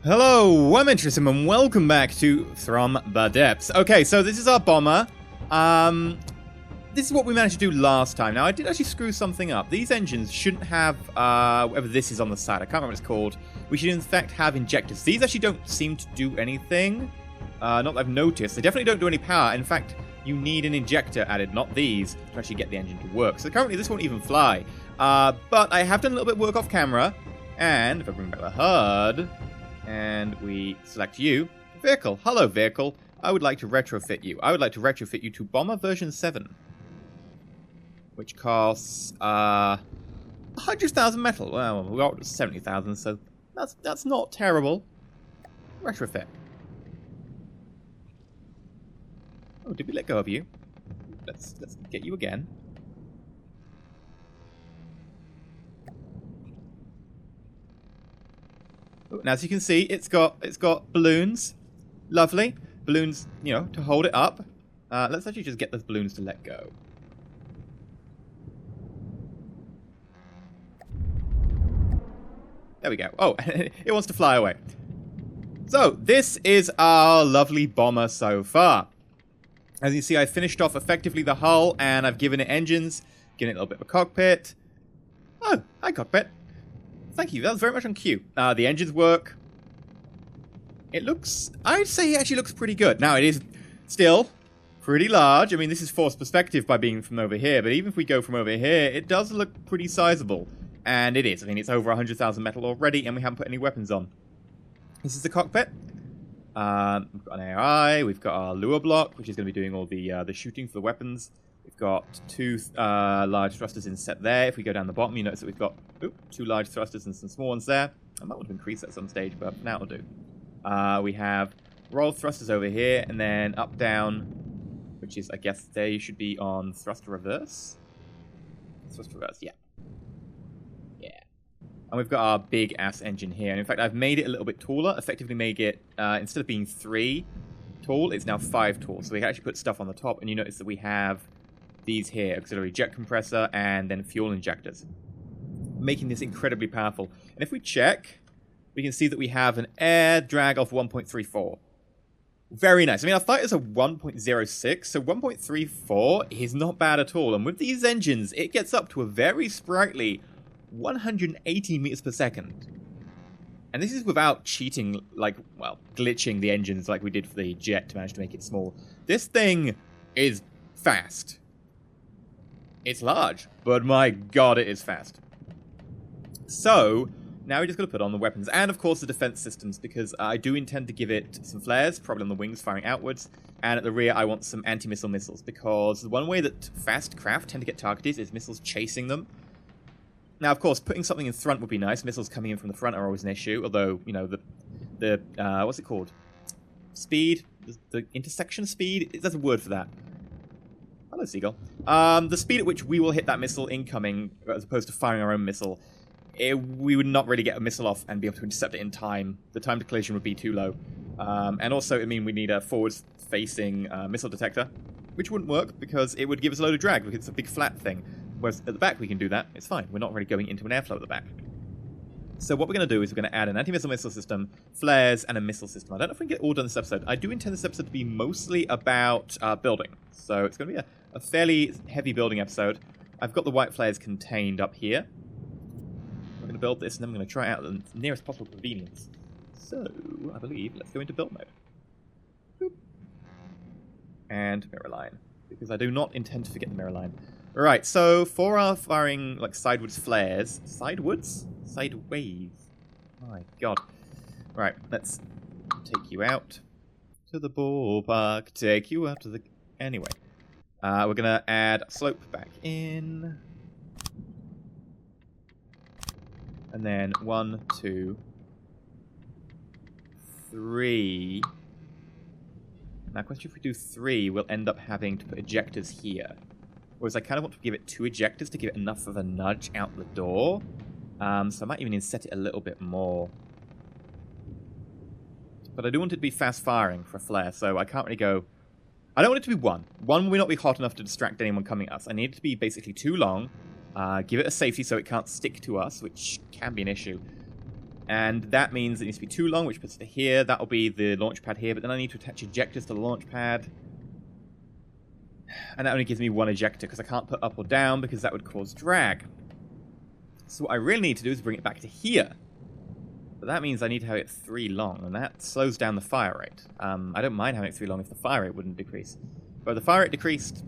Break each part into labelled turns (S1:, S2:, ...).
S1: Hello, I'm EnterElysium, and welcome back to From the Depths. Okay, so this is our bomber. This is what we managed to do last time. Now, I did actually screw something up. These engines shouldn't have, whatever this is on the side. I can't remember what it's called. We should, in fact, have injectors. These actually don't seem to do anything. Not that I've noticed. They definitely don't do any power. In fact, you need an injector added, not these, to actually get the engine to work. So currently, this won't even fly. But I have done a little bit of work off camera. And if I bring back the HUD... and we select you. Vehicle. Hello, vehicle. I would like to retrofit you. I would like to retrofit you to Bomber version 7. Which costs, 100,000 metal. Well, we got 70,000, so that's not terrible. Retrofit. Oh, did we let go of you? Let's get you again. And as you can see, it's got balloons. Lovely. Balloons, you know, to hold it up. Let's actually just get those balloons to let go. There we go. Oh, it wants to fly away. So, this is our lovely bomber so far. As you see, I finished off effectively the hull, and I've given it engines, given it a little bit of a cockpit. Oh, hi cockpit. Thank you, that was very much on cue. The engines work. It looks... I'd say it actually looks pretty good. Now, it is still pretty large. I mean, this is forced perspective by being from over here, but even if we go from over here, it does look pretty sizable. And it is. I mean, it's over 100,000 metal already, and we haven't put any weapons on. This is the cockpit. We've got an AI, we've got our lure block, which is going to be doing all the shooting for the weapons. We've got two large thrusters inset there. If we go down the bottom, you notice that we've got two large thrusters and some small ones there. I might want to increase that at some stage, but now it'll do. We have roll thrusters over here, and then up, down, which is, I guess, they should be on thruster reverse. Thruster reverse, yeah. Yeah. And we've got our big-ass engine here. And in fact, I've made it a little bit taller, effectively made it, instead of being 3 tall, it's now 5 tall. So we can actually put stuff on the top, and you notice that we have these here, auxiliary jet compressor, and then fuel injectors, making this incredibly powerful. And if we check, we can see that we have an air drag of 1.34. Very nice. I mean, our fighters are 1.06, so 1.34 is not bad at all. And with these engines, it gets up to a very sprightly 180 meters per second. And this is without cheating, like, well, glitching the engines like we did for the jet to manage to make it small. This thing is fast. It's large, but my god, it is fast. So, now we just got to put on the weapons, and of course the defense systems, because I do intend to give it some flares, probably on the wings firing outwards, and at the rear I want some anti-missile missiles, because the one way that fast craft tend to get targeted is missiles chasing them. Now, of course, putting something in front would be nice. Missiles coming in from the front are always an issue, although, you know, the what's it called? Speed? The intersection speed? There's a word for that. Hello, Seagull. The speed at which we will hit that missile incoming, as opposed to firing our own missile, we would not really get a missile off and be able to intercept it in time. The time to collision would be too low. And also, it would mean we need a forward-facing missile detector, which wouldn't work because it would give us a load of drag, because it's a big flat thing. Whereas at the back we can do that, it's fine. We're not really going into an airflow at the back. So what we're going to do is we're going to add an anti-missile missile system, flares, and a missile system. I don't know if we can get it all done this episode. I do intend this episode to be mostly about building. So it's going to be a fairly heavy building episode. I've got the white flares contained up here. We're going to build this, and then we're going to try it out at the nearest possible convenience. So, I believe, let's go into build mode. Boop. And mirror line, because I do not intend to forget the mirror line. Right, so for our firing, like, sideways flares... Sideways? Sideways. My god. Right, let's take you out to the ballpark, take you out to the... Anyway. We're gonna add slope back in. And then 1, 2, 3. Now, question if we do 3, we'll end up having to put ejectors here. Whereas I kind of want to give it 2 ejectors to give it enough of a nudge out the door. So I might even inset it a little bit more. But I do want it to be fast firing for a flare, so I can't really go... I don't want it to be 1. 1 will not be hot enough to distract anyone coming at us. I need it to be basically 2 long, Give it a safety so it can't stick to us, which can be an issue. And that means it needs to be too long, which puts it here. That'll be the launch pad here, but then I need to attach ejectors to the launch pad. And that only gives me one ejector, because I can't put up or down, because that would cause drag. So what I really need to do is bring it back to here. But that means I need to have it 3 long, and that slows down the fire rate. I don't mind having it 3 long if the fire rate wouldn't decrease. But if the fire rate decreased...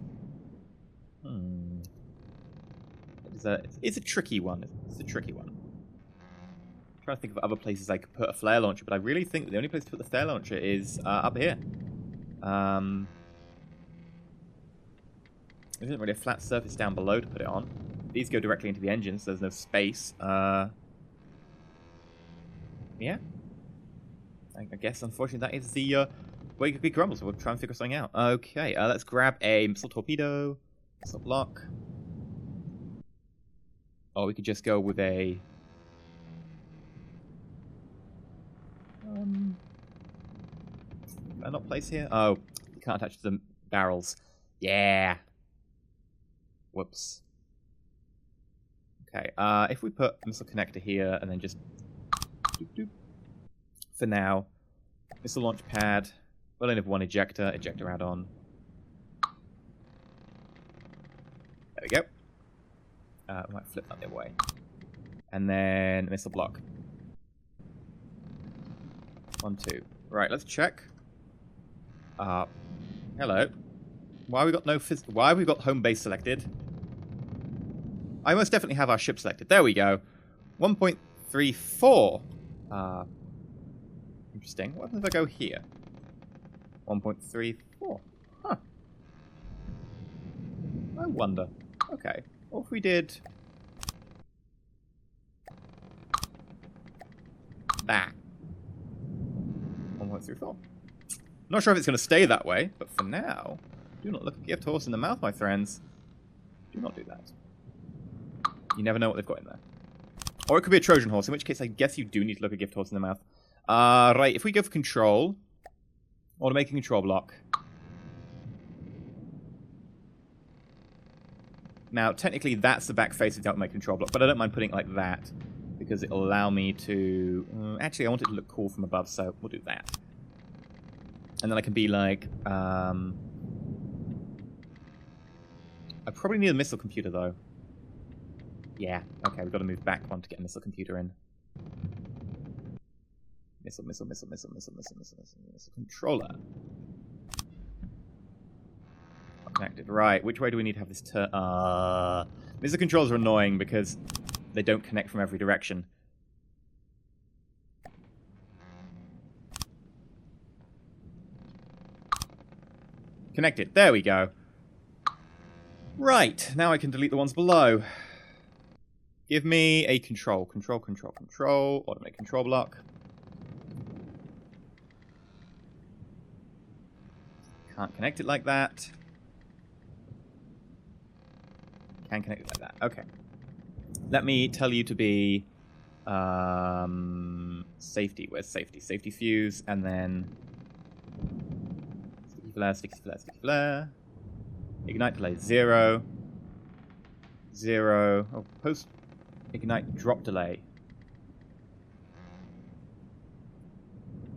S1: It's a tricky one. It's a tricky one. I'm trying to think of other places I could put a flare launcher, but I really think that the only place to put the flare launcher is up here. There isn't really a flat surface down below to put it on. These go directly into the engine, so there's no space. Yeah. I guess, unfortunately, that is the way it grumbles. We'll try and figure something out. Okay, let's grab a missile torpedo, missile block. Or we could just go with a... Can I not place here? Oh, you can't attach to the barrels. Yeah. Whoops. Okay, if we put a missile connector here and then just... Doop, doop. For now, missile launch pad. We'll only have one ejector add-on. There we go. We might flip that the other way. And then missile block. 1, 2. Right, let's check. Hello. Why have we got home base selected? I most definitely have our ship selected. There we go. 1.34. Interesting. What if I go here? 1.34. Huh. I wonder. Okay. What if we did... that? 1.34. Not sure if it's going to stay that way, but for now, do not look a gift horse in the mouth, my friends. Do not do that. You never know what they've got in there. Or it could be a Trojan horse, in which case I guess you do need to look a gift horse in the mouth. Right, if we go for control, automating control block. Now, technically, that's the back face of the automated control block, but I don't mind putting it like that, because it'll allow me to... actually, I want it to look cool from above, so we'll do that. And then I can be like... I probably need a missile computer, though. Yeah, okay, we've got to move back one to get a missile computer in. Missile controller. Connected. Right, which way do we need to have this turn? Missile controllers are annoying because they don't connect from every direction. Connected. There we go. Right, now I can delete the ones below. Give me a control. Control. Automate control block. Can't connect it like that. Can connect it like that. Okay. Let me tell you to be... safety. Where's safety? Safety fuse, and then... Sticky flare. Ignite delay 0. 0. Oh, post ignite drop delay.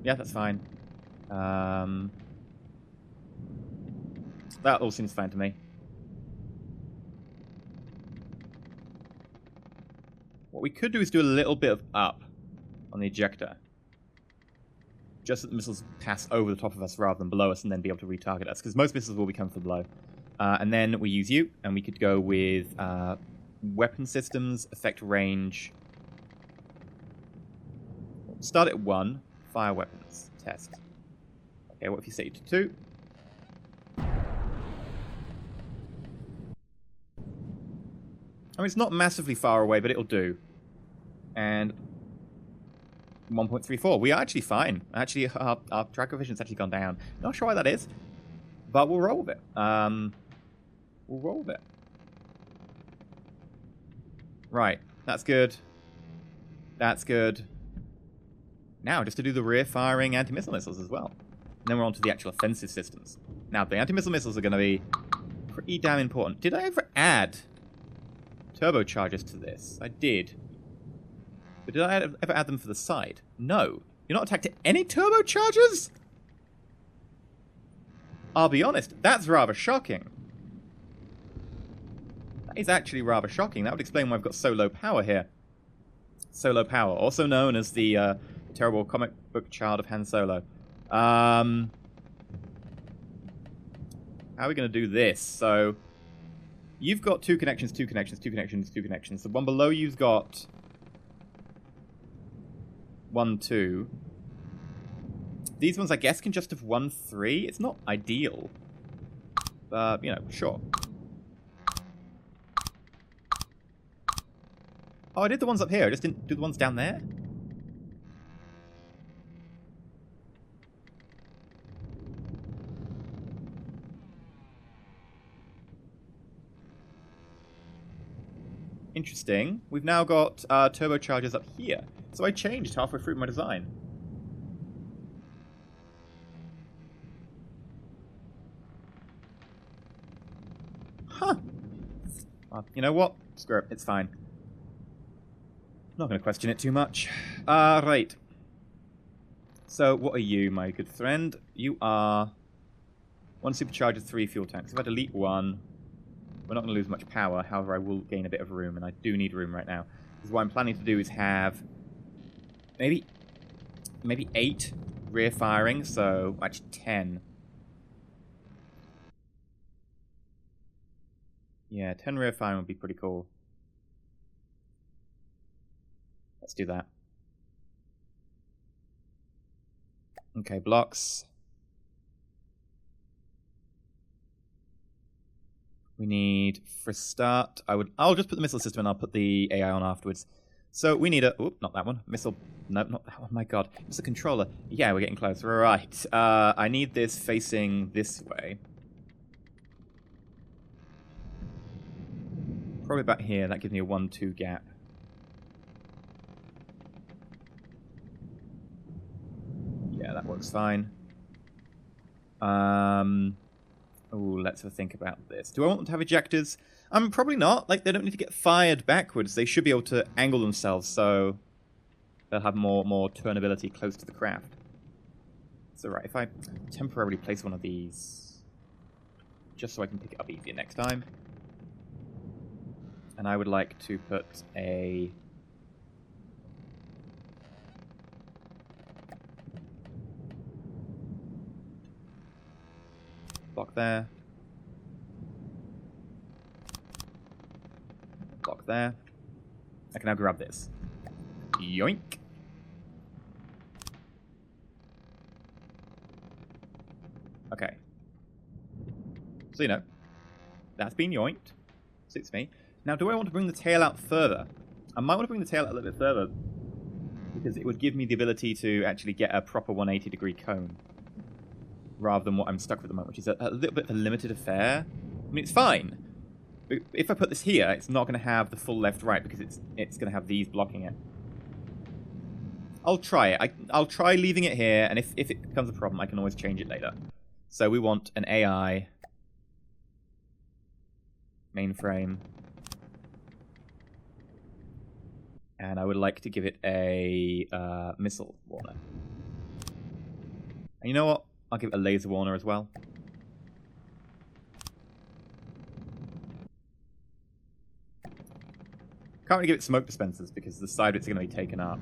S1: Yeah, that's fine. That all seems fine to me. What we could do is do a little bit of up on the ejector. Just that the missiles pass over the top of us rather than below us and then be able to retarget us. Because most missiles will be coming from below. And then we use you, and we could go with weapon systems, effect range. Start at 1, fire weapons, test. Okay, what if you set it to 2? I mean, it's not massively far away, but it'll do. And 1.34. We are actually fine. Actually, our drag coefficient's actually gone down. Not sure why that is, but we'll roll with it. We'll roll with it. Right. That's good. That's good. Now, just to do the rear-firing anti-missile missiles as well. And then we're on to the actual offensive systems. Now, the anti-missile missiles are going to be pretty damn important. Did I ever add turbochargers to this? I did. But did I ever add them for the side? No. You're not attacked to any turbochargers? I'll be honest, that's rather shocking. That is actually rather shocking. That would explain why I've got so low power here. So low power, also known as the terrible comic book child of Han Solo. How are we going to do this? So, you've got 2 connections, 2 connections, 2 connections, 2 connections. The one below you've got 1, 2. These ones, I guess, can just have 1, 3. It's not ideal. But, you know, sure. Oh, I did the ones up here. I just didn't do the ones down there. Interesting. We've now got turbochargers up here. So I changed halfway through my design. Huh. Well, you know what? Screw it. It's fine. Not going to question it too much. Right. So, what are you, my good friend? You are 1 supercharger, 3 fuel tanks. If I delete 1, we're not going to lose much power. However, I will gain a bit of room, and I do need room right now. Because what I'm planning to do is have maybe 8 rear firing, so actually 10. Yeah, 10 rear firing would be pretty cool. Let's do that. Okay, blocks. We need, for a start, I'll just put the missile system and I'll put the AI on afterwards. So we need a, oop, not that one. Missile, no, not that one, my god. It's a controller. Yeah, we're getting close. Right. I need this facing this way. Probably about here. That gives me a 1-2 gap. Yeah, that works fine. Oh, let's have a think about this. Do I want them to have ejectors? Probably not. Like, they don't need to get fired backwards. They should be able to angle themselves, so they'll have more turnability close to the craft. So, right, if I temporarily place one of these, just so I can pick it up easier next time. And I would like to put a... block there. Block there. I can now grab this. Yoink. Okay. So, you know, that's been yoinked. Suits me. Now, do I want to bring the tail out further? I might want to bring the tail out a little bit further, because it would give me the ability to actually get a proper 180-degree cone, rather than what I'm stuck with at the moment, which is a little bit of a limited affair. I mean, it's fine. But if I put this here, it's not going to have the full left-right, because it's going to have these blocking it. I'll try it. I'll try leaving it here, and if it becomes a problem, I can always change it later. So we want an AI mainframe. And I would like to give it a missile warner. And you know what? I'll give it a laser warner as well. Can't really give it smoke dispensers because the side bits are going to be taken up.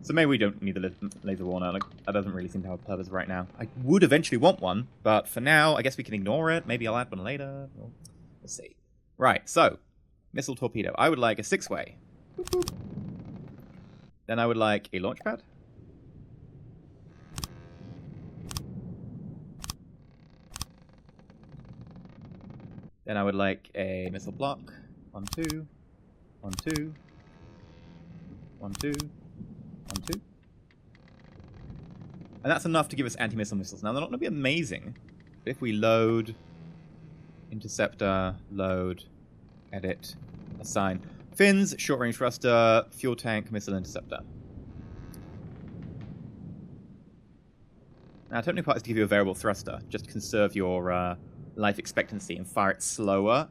S1: So maybe we don't need the laser warner. Like, that doesn't really seem to have a purpose right now. I would eventually want one, but for now, I guess we can ignore it. Maybe I'll add one later. We'll see. Right, so, missile torpedo. I would like a 6-way. Boop, boop. Then I would like a launch pad. Then I would like a missile block. 1, 2, 1, 2, 1, 2, 1, 2. And that's enough to give us anti-missile missiles. Now, they're not going to be amazing, but if we load, interceptor, load, edit, assign. Fins, short-range thruster, fuel tank, missile interceptor. Now, technical part is to give you a variable thruster. Just conserve your life expectancy and fire it slower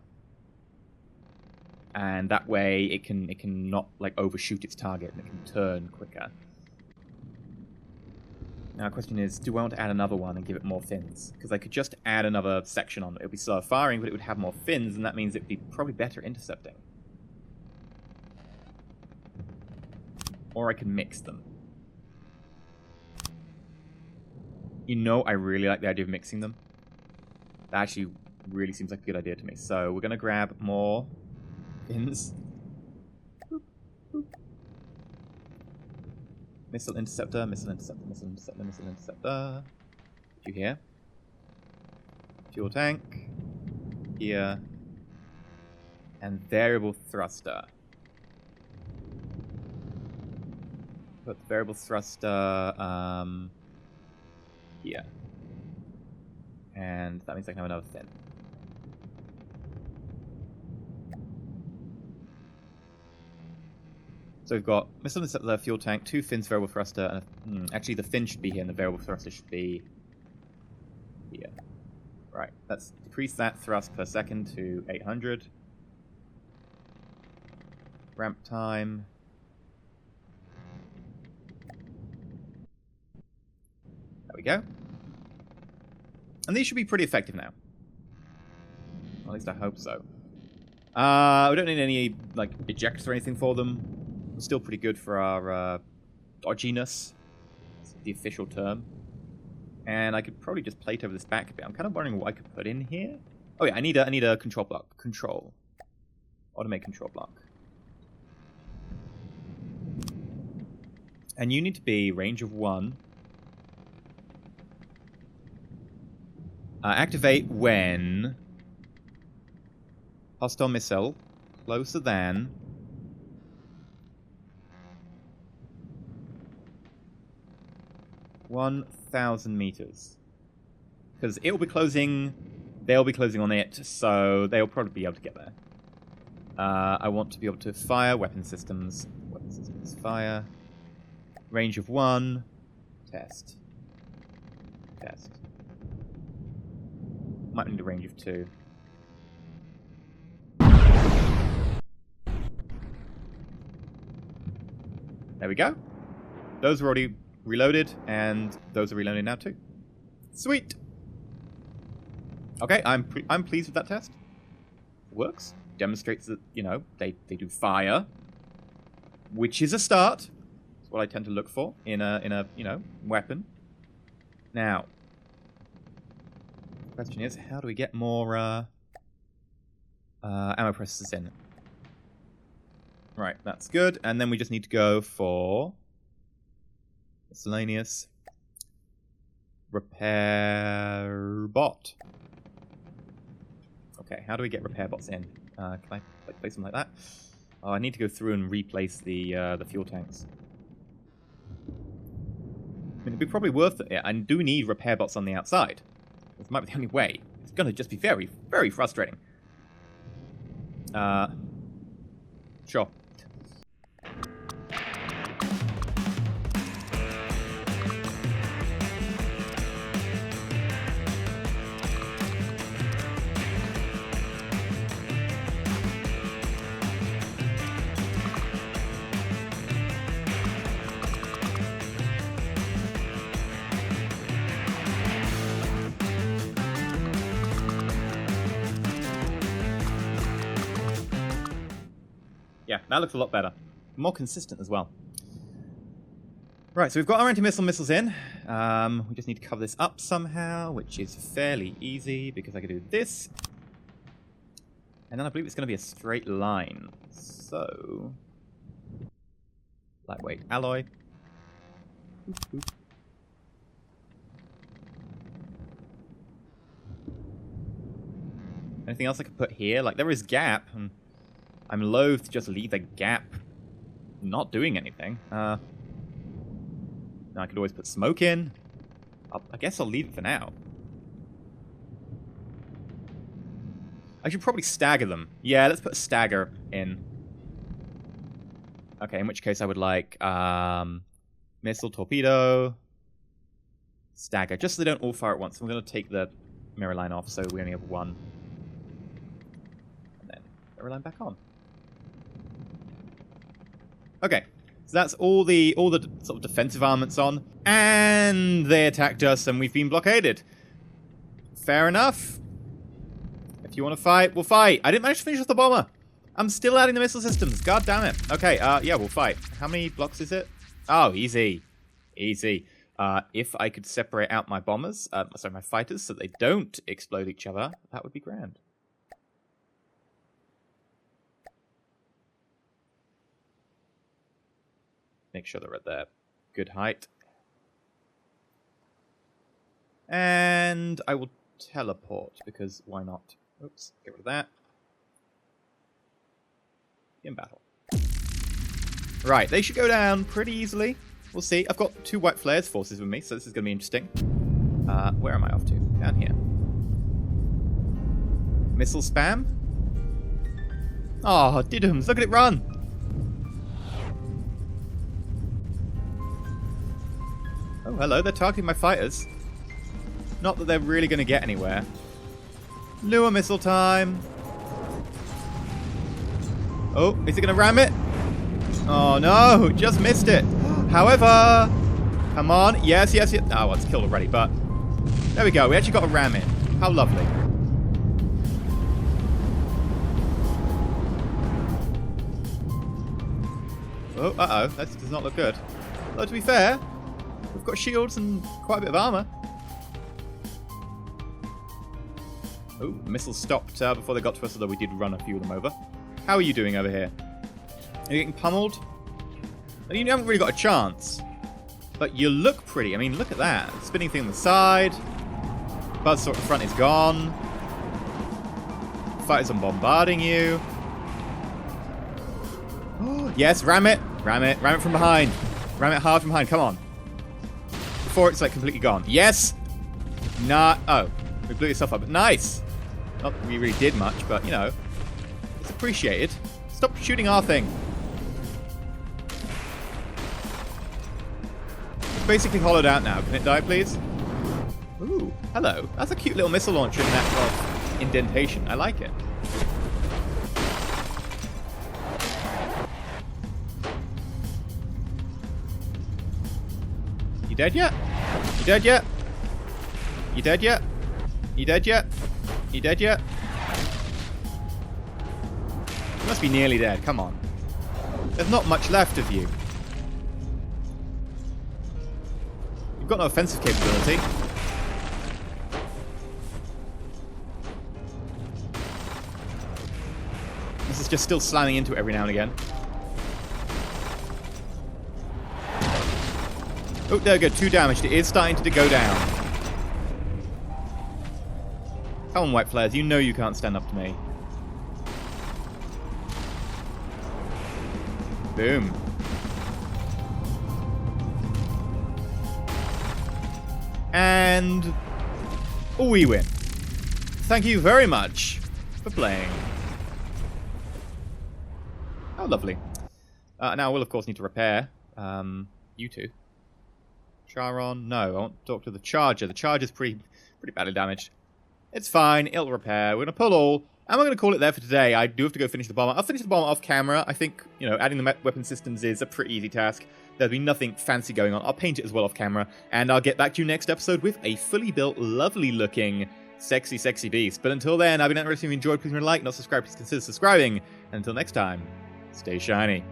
S1: And that way it can not like overshoot its target and it can turn quicker. Now the question is, do I want to add another one and give it more fins? Because I could just add another section on it. It would be slower firing, but it would have more fins, and that means it would be probably better intercepting. Or I could mix them. You know, I really like the idea of mixing them. That actually really seems like a good idea to me. So we're going to grab more fins. Missile interceptor, missile interceptor, missile interceptor, missile interceptor. Did you hear? Fuel tank. Here. And variable thruster. Put the variable thruster here. And that means I can have another fin. So we've got missile interceptor, fuel tank, 2 fins, variable thruster, and actually the fin should be here and the variable thruster should be here. Right, let's decrease that thrust per second to 800. Ramp time. There we go. And these should be pretty effective now. At least I hope so. We don't need any like ejects or anything for them. We're still pretty good for our dodginess. That's the official term. And I could probably just plate over this back a bit. I'm kind of wondering what I could put in here. Oh yeah, I need a control block. Control. Automate control block. And you need to be range of 1. Activate when hostile missile closer than 1,000 meters. Because it will be closing, they'll be closing on it, so they'll probably be able to get there. I want to be able to fire weapon systems, fire, range of 1, test. Might need a range of 2. There we go. Those are already reloaded, and those are reloaded now too. Sweet. Okay, I'm pleased with that test. It works. Demonstrates that, you know, they do fire, which is a start. That's what I tend to look for in a you know, weapon. Now, the question is, how do we get more ammo presses in? Right, that's good. And then we just need to go for miscellaneous repair bot. Okay, how do we get repair bots in? Can I like place them like that? Oh, I need to go through and replace the fuel tanks. I mean, it'd be probably worth it. I do need repair bots on the outside. This might be the only way. It's going to just be very, very frustrating. Sure. Yeah, that looks a lot better. More consistent as well. Right, so we've got our anti-missile missiles in. We just need to cover this up somehow, which is fairly easy because I can do this. And then I believe it's going to be a straight line. So, lightweight alloy. Anything else I could put here? Like, there is gap, and I'm loath to just leave a gap not doing anything. Now I could always put smoke in. I guess I'll leave it for now. I should probably stagger them. Yeah, let's put a stagger in. Okay, in which case I would like missile, torpedo, stagger, just so they don't all fire at once. I'm going to take the mirror line off so we only have one. And then mirror line back on. Okay, so that's all the sort of defensive armaments on. And they attacked us and we've been blockaded. Fair enough. If you want to fight, we'll fight. I didn't manage to finish off the bomber. I'm still adding the missile systems. God damn it. Okay, yeah, we'll fight. How many blocks is it? Oh, easy. Easy. If I could separate out my bombers, sorry, my fighters, so they don't explode each other, that would be grand. Make sure they're at their good height. And I will teleport, because why not? Oops, get rid of that. In battle. Right, they should go down pretty easily. We'll see. I've got 2 white flares forces with me, so this is going to be interesting. Where am I off to? Down here. Missile spam. Oh, Didums, look at it run! Oh, hello, they're targeting my fighters. Not that they're really going to get anywhere. Lure missile time. Oh, is it going to ram it? Oh no, just missed it. However, come on. Yes, yes, yes. Oh, well, it's killed already, but there we go. We actually got a ram in. How lovely. Oh, uh-oh. That does not look good. Though, to be fair, we've got shields and quite a bit of armor. Oh, the missiles stopped before they got to us, although we did run a few of them over. How are you doing over here? Are you getting pummeled? You haven't really got a chance. But you look pretty. I mean, look at that. Spinning thing on the side. Buzzsaw at the front is gone. Fighters are bombarding you. Oh, yes, ram it. Ram it. Ram it from behind. Ram it hard from behind. Come on. Before it's like completely gone. Yes! Nah. Oh. We blew yourself up. Nice! Not that we really did much, but, you know. It's appreciated. Stop shooting our thing. It's basically hollowed out now. Can it die, please? Ooh, hello. That's a cute little missile launcher in that indentation. I like it. You dead yet? You dead yet? You dead yet? You dead yet? You dead yet? You must be nearly dead. Come on. There's not much left of you. You've got no offensive capability. This is just still slamming into it every now and again. Oh, there we go. 2 damaged. It is starting to go down. Come on, white flares. You know you can't stand up to me. Boom. And we win. Thank you very much for playing. Oh, lovely. Now we'll, of course, need to repair you two. Charon? No, I want to talk to the Charger. The Charger's pretty badly damaged. It's fine. It'll repair. We're going to pull all. And we're going to call it there for today. I do have to go finish the bomber. I'll finish the bomber off camera. I think, you know, adding the weapon systems is a pretty easy task. There'll be nothing fancy going on. I'll paint it as well off camera. And I'll get back to you next episode with a fully built, lovely looking, sexy, sexy beast. But until then, I've been EnterElysium. If you enjoyed, please remember to like, not subscribe. Please consider subscribing. And until next time, stay shiny.